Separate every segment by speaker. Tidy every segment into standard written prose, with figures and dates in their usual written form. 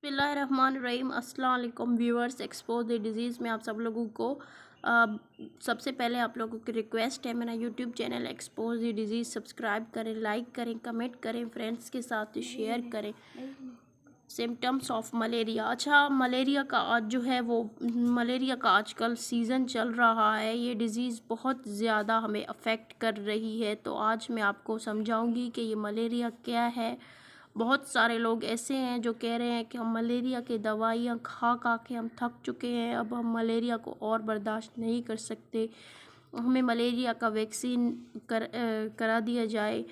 Speaker 1: बिस्मिल्लाहिर्रहमानिर्रहीम अस्सलाम वालेकुम व्यूअर्स। एक्सपोज द डिज़ीज़ में आप सब लोगों को सबसे पहले आप लोगों की रिक्वेस्ट है, मेरा YouTube channel expose the disease subscribe करें, लाइक करें, कमेंट करें, फ्रेंड्स के साथ शेयर करें। Symptoms of malaria. अच्छा, मलेरिया का आज जो है वो मलेरिया का आजकल सीज़न चल रहा है। ये डिज़ीज़ बहुत ज़्यादा हमें अफेक्ट कर रही है, तो आज मैं आपको समझाऊंगी कि ये मलेरिया क्या है। बहुत सारे लोग ऐसे हैं जो कह रहे हैं कि हम मलेरिया की दवाइयाँ खा खा के हम थक चुके हैं, अब हम मलेरिया को और बर्दाश्त नहीं कर सकते, हमें मलेरिया का वैक्सीन करा दिया जाए।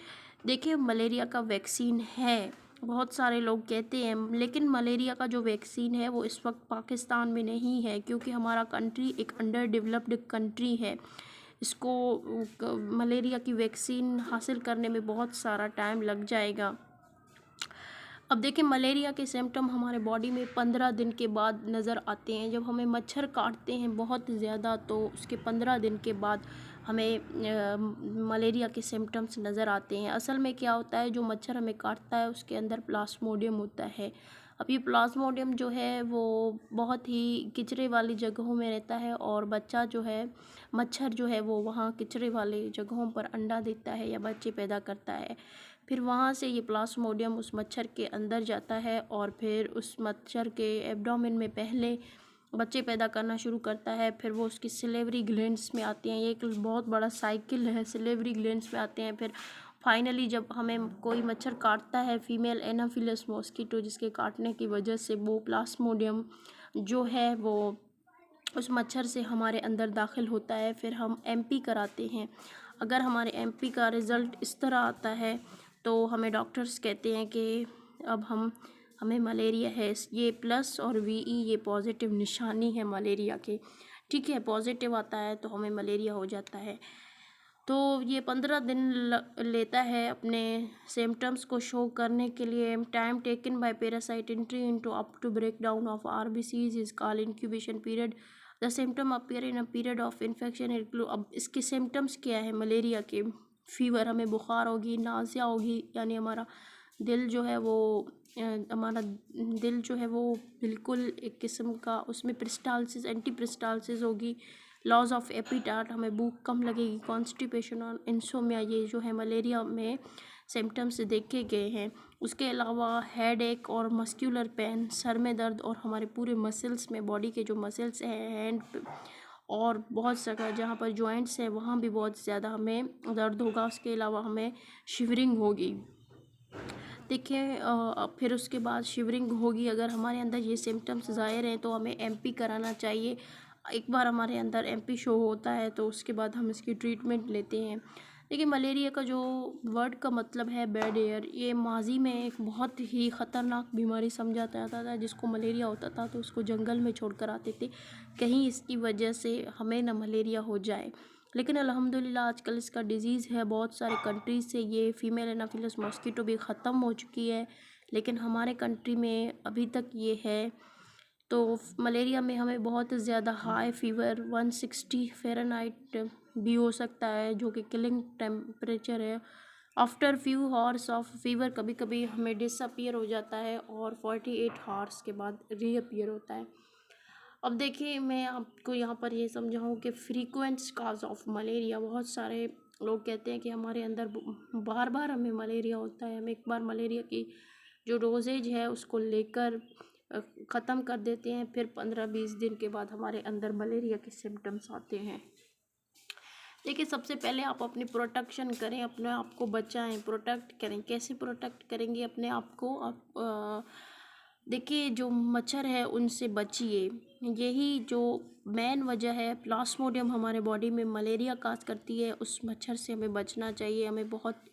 Speaker 1: देखिए, मलेरिया का वैक्सीन है, बहुत सारे लोग कहते हैं, लेकिन मलेरिया का जो वैक्सीन है वो इस वक्त पाकिस्तान में नहीं है, क्योंकि हमारा कंट्री एक अंडर डेवलप्ड कंट्री है। इसको मलेरिया की वैक्सीन हासिल करने में बहुत सारा टाइम लग जाएगा। अब देखिए, मलेरिया के सिम्टम हमारे बॉडी में 15 दिन के बाद नज़र आते हैं। जब हमें मच्छर काटते हैं बहुत ज़्यादा, तो उसके 15 दिन के बाद हमें मलेरिया के सिम्टम्स नज़र आते हैं। असल में क्या होता है, जो मच्छर हमें काटता है उसके अंदर प्लाज्मोडियम होता है। अब ये प्लाज्मोडियम जो है वो बहुत ही किचरे वाली जगहों में रहता है, और बच्चा जो है मच्छर जो है वो वहाँ किचरे वाले जगहों पर अंडा देता है या बच्चे पैदा करता है। फिर वहाँ से ये प्लाज्मोडियम उस मच्छर के अंदर जाता है और फिर उस मच्छर के एब्डोमेन में पहले बच्चे पैदा करना शुरू करता है। फिर वो उसकी सिलेवरी ग्लैंड्स में आते हैं। ये एक बहुत बड़ा साइकिल है, सिलेवरी ग्लैंड्स में आते हैं। फिर फाइनली जब हमें कोई मच्छर काटता है, फीमेल एनाफिलस मॉस्किटो, जिसके काटने की वजह से वो प्लाज्मोडियम जो है वो उस मच्छर से हमारे अंदर दाखिल होता है। फिर हम एमपी कराते हैं। अगर हमारे एमपी का रिज़ल्ट इस तरह आता है तो हमें डॉक्टर्स कहते हैं कि अब हमें मलेरिया है। ये प्लस और वीई ये पॉजिटिव निशानी है मलेरिया के। ठीक है, पॉजिटिव आता है तो हमें मलेरिया हो जाता है। तो ये 15 दिन लेता है अपने सिम्टम्स को शो करने के लिए। Time taken by parasite entry into up to break down of RBCs is called incubation period. The symptom appear in a period of infection include. अब इसके सिम्टम्स क्या है मलेरिया के? फीवर, हमें बुखार होगी, नाज़िया होगी, यानी हमारा दिल जो है वो हमारा दिल जो है वो बिल्कुल एक किस्म का उसमें प्रिस्टालसिस, एंटी प्रिस्टालसिस होगी। लॉस ऑफ एपिटाइट, हमें भूख कम लगेगी। कॉन्स्टिपेशन और इंसोमिया, ये जो है मलेरिया में सिम्टम्स देखे गए हैं। उसके अलावा हेड एक और मस्क्यूलर पेन, सर में दर्द, और हमारे पूरे मसल्स में, बॉडी के जो मसल्स हैं हैंड और बहुत जगह जहाँ पर जॉइंट्स हैं वहाँ भी बहुत ज़्यादा हमें दर्द होगा। उसके अलावा हमें शिवरिंग होगी। देखिए, फिर उसके बाद शिवरिंग होगी। अगर हमारे अंदर ये सिम्टम्स ज़ाहिर हैं तो हमें एमपी कराना चाहिए। एक बार हमारे अंदर एमपी शो होता है तो उसके बाद हम इसकी ट्रीटमेंट लेते हैं। देखिए, मलेरिया का जो वर्ड का मतलब है बैड एयर, ये माजी में एक बहुत ही ख़तरनाक बीमारी समझा जाता था। जिसको मलेरिया होता था तो उसको जंगल में छोड़ कर आते थे, कहीं इसकी वजह से हमें ना मलेरिया हो जाए। लेकिन अल्हम्दुलिल्लाह आजकल इसका डिज़ीज़ है, बहुत सारे कंट्रीज़ से ये फ़ीमेल एनाफिलस मॉस्किटो भी ख़त्म हो चुकी है, लेकिन हमारे कंट्री में अभी तक ये है। तो मलेरिया में हमें बहुत ज़्यादा हाई फीवर 160 फ़ारेनहाइट भी हो सकता है, जो कि किलिंग टेम्परेचर है। After few horse of fever कभी कभी हमें डिसअपीयर हो जाता है और 48 हॉर्स के बाद रीअपीयर होता है। अब देखिए, मैं आपको यहाँ पर ये समझाऊँ कि फ्रीक्वेंट काज ऑफ मलेरिया। बहुत सारे लोग कहते हैं कि हमारे अंदर बार बार हमें मलेरिया होता है। हम एक बार मलेरिया की जो डोजेज है उसको लेकर ख़त्म कर देते हैं, फिर 15-20 दिन के बाद हमारे अंदर मलेरिया के सिम्टम्स आते हैं। देखिए, सबसे पहले आप अपनी प्रोटेक्शन करें, अपने आप को बचाएं, प्रोटेक्ट करें। कैसे प्रोटेक्ट करेंगे अपने आप को? आप देखिए, जो मच्छर है उनसे बचिए। यही जो मेन वजह है, प्लाज्मोडियम हमारे बॉडी में मलेरिया काज करती है, उस मच्छर से हमें बचना चाहिए। हमें बहुत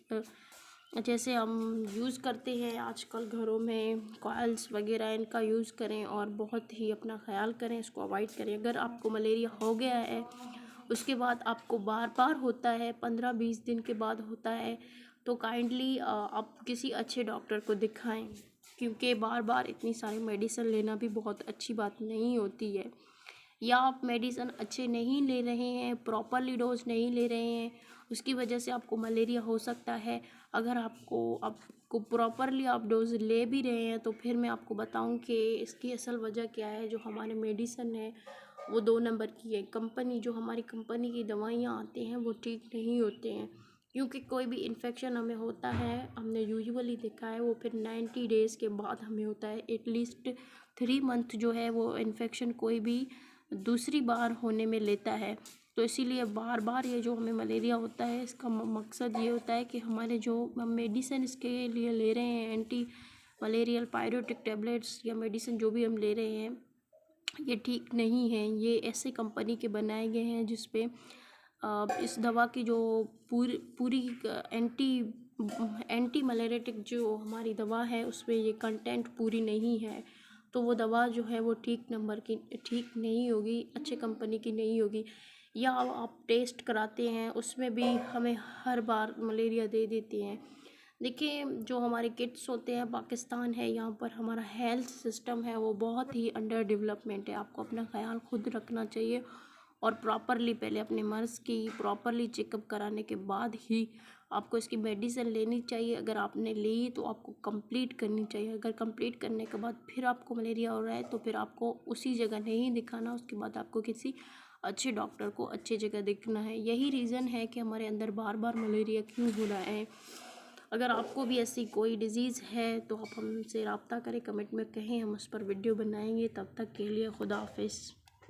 Speaker 1: जैसे हम यूज़ करते हैं आजकल घरों में कॉइल्स वगैरह, इनका यूज़ करें और बहुत ही अपना ख्याल करें, इसको अवॉइड करें। अगर आपको मलेरिया हो गया है, उसके बाद आपको बार बार होता है, 15-20 दिन के बाद होता है, तो काइंडली आप किसी अच्छे डॉक्टर को दिखाएं, क्योंकि बार बार इतनी सारी मेडिसिन लेना भी बहुत अच्छी बात नहीं होती है। या आप मेडिसिन अच्छे नहीं ले रहे हैं, प्रॉपरली डोज नहीं ले रहे हैं, उसकी वजह से आपको मलेरिया हो सकता है। अगर आपको को प्रॉपरली आप डोज ले भी रहे हैं तो फिर मैं आपको बताऊं कि इसकी असल वजह क्या है। जो हमारे मेडिसिन है वो 2 नंबर की है। कंपनी जो हमारी कंपनी की दवाइयाँ आती हैं वो ठीक नहीं होते हैं, क्योंकि कोई भी इन्फेक्शन हमें होता है, हमने यूजुअली देखा है वो फिर 90 डेज़ के बाद हमें होता है। एटलीस्ट 3 मंथ जो है वो इन्फेक्शन कोई भी दूसरी बार होने में लेता है। तो इसीलिए बार बार ये जो हमें मलेरिया होता है इसका मकसद ये होता है कि हमारे जो हम मेडिसिन इसके लिए ले रहे हैं, एंटी मलेरियल पायरोटिक टैबलेट्स या मेडिसिन जो भी हम ले रहे हैं, ये ठीक नहीं है। ये ऐसे कंपनी के बनाए गए हैं जिस पे इस दवा की जो पूरी एंटी मलेरिटिक जो हमारी दवा है उसमें ये कंटेंट पूरी नहीं है। तो वो दवा जो है वो ठीक नंबर की ठीक नहीं होगी, अच्छे कंपनी की नहीं होगी। या आप टेस्ट कराते हैं उसमें भी हमें हर बार मलेरिया दे देते हैं। देखिए जो हमारे किड्स होते हैं, पाकिस्तान है, यहाँ पर हमारा हेल्थ सिस्टम है वो बहुत ही अंडर डेवलपमेंट है। आपको अपना ख्याल खुद रखना चाहिए और प्रॉपरली पहले अपने मर्ज़ की प्रॉपरली चेकअप कराने के बाद ही आपको इसकी मेडिसिन लेनी चाहिए। अगर आपने ली तो आपको कंप्लीट करनी चाहिए। अगर कंप्लीट करने के बाद फिर आपको मलेरिया हो रहा है तो फिर आपको उसी जगह नहीं दिखाना, उसके बाद आपको किसी अच्छे डॉक्टर को अच्छी जगह दिखना है। यही रीज़न है कि हमारे अंदर बार बार मलेरिया क्यों हो रहा है। अगर आपको भी ऐसी कोई डिज़ीज़ है तो आप हमसे रब्ता करें, कमेंट में कहें, हम उस पर वीडियो बनाएंगे। तब तक के लिए खुदा हाफिज़।